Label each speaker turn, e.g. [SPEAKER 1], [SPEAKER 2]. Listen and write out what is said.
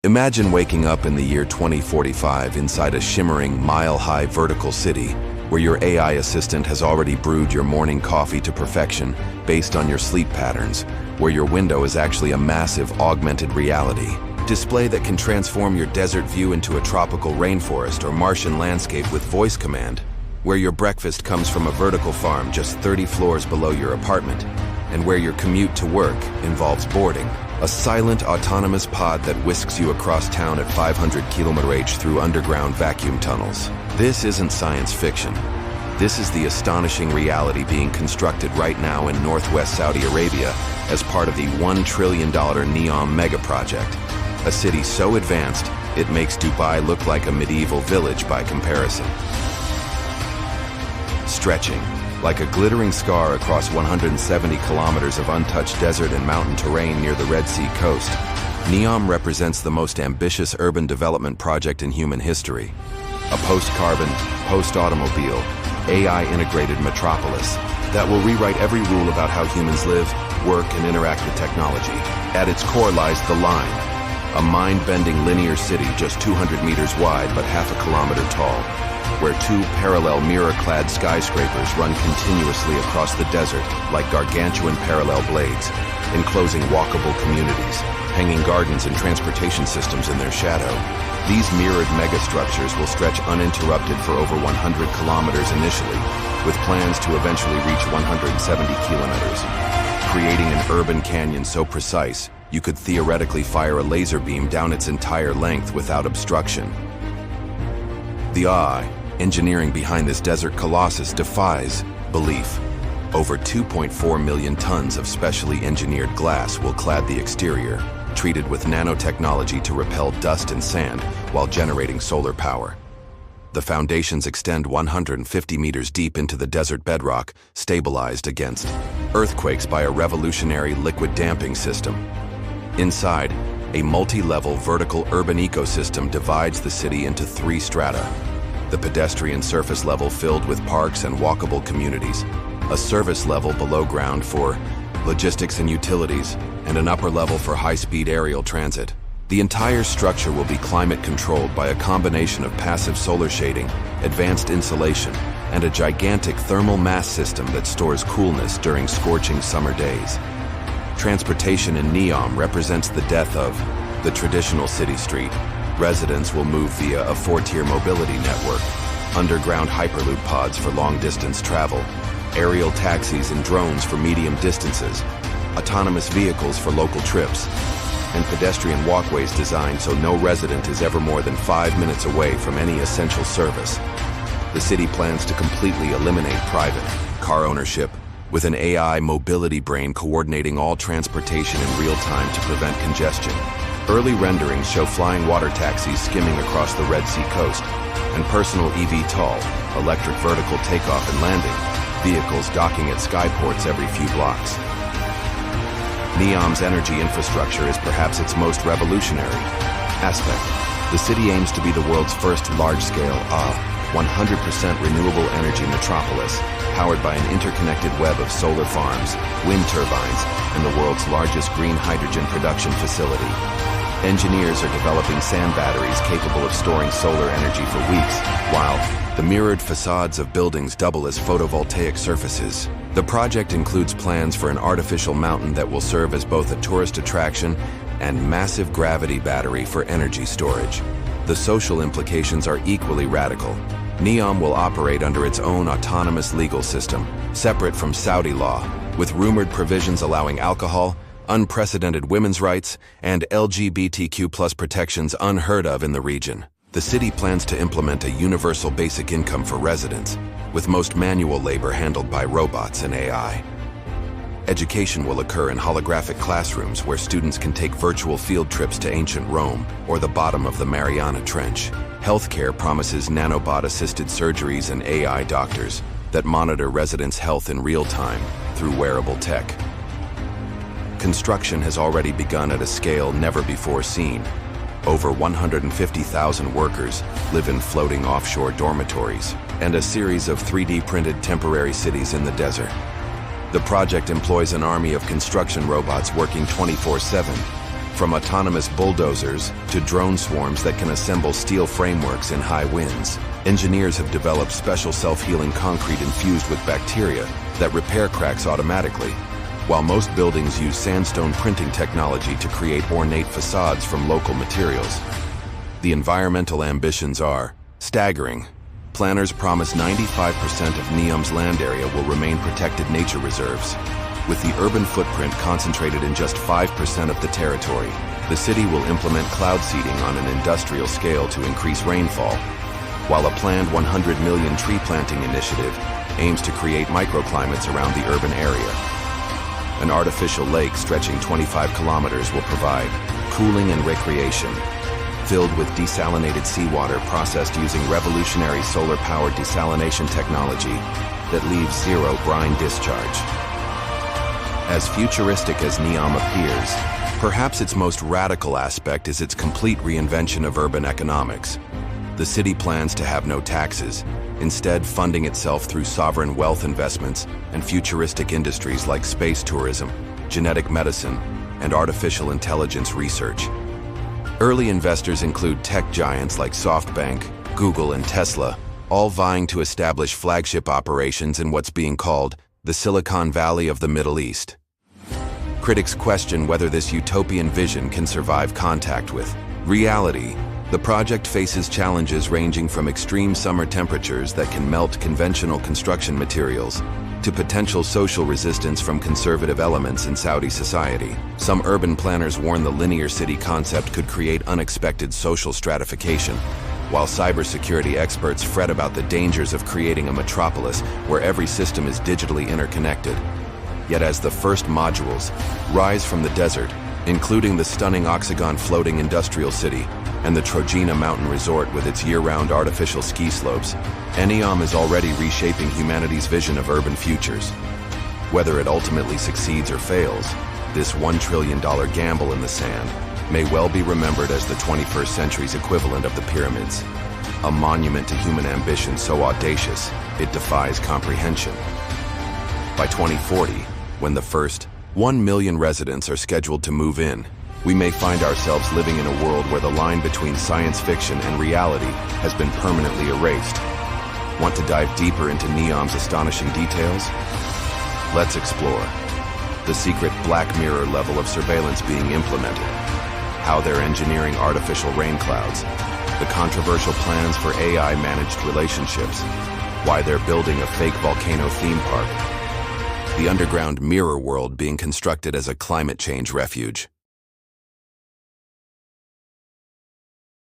[SPEAKER 1] Imagine waking up in the year 2045 inside a shimmering, mile-high vertical city where your AI assistant has already brewed your morning coffee to perfection based on your sleep patterns, where your window is actually a massive augmented reality display that can transform your desert view into a tropical rainforest or Martian landscape with voice command, where your breakfast comes from a vertical farm just 30 floors below your apartment, and where your commute to work involves boarding a silent, autonomous pod that whisks you across town at 500 km/h through underground vacuum tunnels. This isn't science fiction. This is the astonishing reality being constructed right now in northwest Saudi Arabia as part of the $1 trillion NEOM mega project. A city so advanced, it makes Dubai look like a medieval village by comparison. Stretching, like a glittering scar across 170 kilometers of untouched desert and mountain terrain near the Red Sea coast, NEOM represents the most ambitious urban development project in human history. A post-carbon, post-automobile, AI-integrated metropolis that will rewrite every rule about how humans live, work, and interact with technology. At its core lies The Line, a mind-bending linear city just 200 meters wide but half a kilometer tall, where two parallel mirror-clad skyscrapers run continuously across the desert like gargantuan parallel blades, enclosing walkable communities, hanging gardens and transportation systems in their shadow. These mirrored megastructures will stretch uninterrupted for over 100 kilometers initially, with plans to eventually reach 170 kilometers, creating an urban canyon so precise you could theoretically fire a laser beam down its entire length without obstruction. The engineering behind this desert colossus defies belief. Over 2.4 million tons of specially engineered glass will clad the exterior, treated with nanotechnology to repel dust and sand while generating solar power. The foundations extend 150 meters deep into the desert bedrock, stabilized against earthquakes by a revolutionary liquid damping system. Inside, a multi-level vertical urban ecosystem divides the city into 3 strata. The pedestrian surface level filled with parks and walkable communities, a service level below ground for logistics and utilities, and an upper level for high-speed aerial transit. The entire structure will be climate-controlled by a combination of passive solar shading, advanced insulation, and a gigantic thermal mass system that stores coolness during scorching summer days. Transportation in NEOM represents the death of the traditional city street. Residents will move via a 4-tier mobility network, underground hyperloop pods for long-distance travel, aerial taxis and drones for medium distances, autonomous vehicles for local trips, and pedestrian walkways designed so no resident is ever more than 5 minutes away from any essential service. The city plans to completely eliminate private car ownership, with an AI mobility brain coordinating all transportation in real time to prevent congestion. Early renderings show flying water taxis skimming across the Red Sea coast, and personal eVTOL, electric vertical takeoff and landing, vehicles docking at skyports every few blocks. NEOM's energy infrastructure is perhaps its most revolutionary aspect. The city aims to be the world's first large-scale, 100% renewable energy metropolis, powered by an interconnected web of solar farms, wind turbines, and the world's largest green hydrogen production facility. Engineers are developing sand batteries capable of storing solar energy for weeks, while the mirrored facades of buildings double as photovoltaic surfaces. The project includes plans for an artificial mountain that will serve as both a tourist attraction and massive gravity battery for energy storage. The social implications are equally radical. NEOM will operate under its own autonomous legal system, separate from Saudi law, with rumored provisions allowing alcohol, unprecedented women's rights, and LGBTQ+ protections unheard of in the region. The city plans to implement a universal basic income for residents, with most manual labor handled by robots and AI. Education will occur in holographic classrooms where students can take virtual field trips to ancient Rome or the bottom of the Mariana Trench. Healthcare promises nanobot-assisted surgeries and AI doctors that monitor residents' health in real time through wearable tech. Construction has already begun at a scale never before seen. Over 150,000 workers live in floating offshore dormitories and a series of 3D-printed temporary cities in the desert. The project employs an army of construction robots working 24/7, From autonomous bulldozers to drone swarms that can assemble steel frameworks in high winds, engineers have developed special self-healing concrete infused with bacteria that repair cracks automatically, while most buildings use sandstone printing technology to create ornate facades from local materials. The environmental ambitions are staggering. Planners promise 95% of NEOM's land area will remain protected nature reserves. With the urban footprint concentrated in just 5% of the territory, the city will implement cloud seeding on an industrial scale to increase rainfall, while a planned 100 million tree planting initiative aims to create microclimates around the urban area. An artificial lake stretching 25 kilometers will provide cooling and recreation, filled with desalinated seawater processed using revolutionary solar-powered desalination technology that leaves zero brine discharge. As futuristic as NEOM appears, perhaps its most radical aspect is its complete reinvention of urban economics. The city plans to have no taxes, instead funding itself through sovereign wealth investments and futuristic industries like space tourism, genetic medicine, and artificial intelligence research. Early investors include tech giants like SoftBank, Google, and Tesla, all vying to establish flagship operations in what's being called the Silicon Valley of the Middle East. Critics question whether this utopian vision can survive contact with reality. The project faces challenges ranging from extreme summer temperatures that can melt conventional construction materials to potential social resistance from conservative elements in Saudi society. Some urban planners warn the linear city concept could create unexpected social stratification, while cybersecurity experts fret about the dangers of creating a metropolis where every system is digitally interconnected. Yet as the first modules rise from the desert, including the stunning Oxagon floating industrial city and the Trojena mountain resort with its year-round artificial ski slopes, NEOM is already reshaping humanity's vision of urban futures. Whether it ultimately succeeds or fails, this $1 trillion gamble in the sand may well be remembered as the 21st century's equivalent of the pyramids, a monument to human ambition so audacious it defies comprehension. By 2040, when the first 1 million residents are scheduled to move in, we may find ourselves living in a world where the line between science fiction and reality has been permanently erased. Want to dive deeper into NEOM's astonishing details? Let's explore the secret Black Mirror level of surveillance being implemented, how they're engineering artificial rain clouds, the controversial plans for AI-managed relationships, why they're building a fake volcano theme park, the underground mirror world being constructed as a climate change refuge.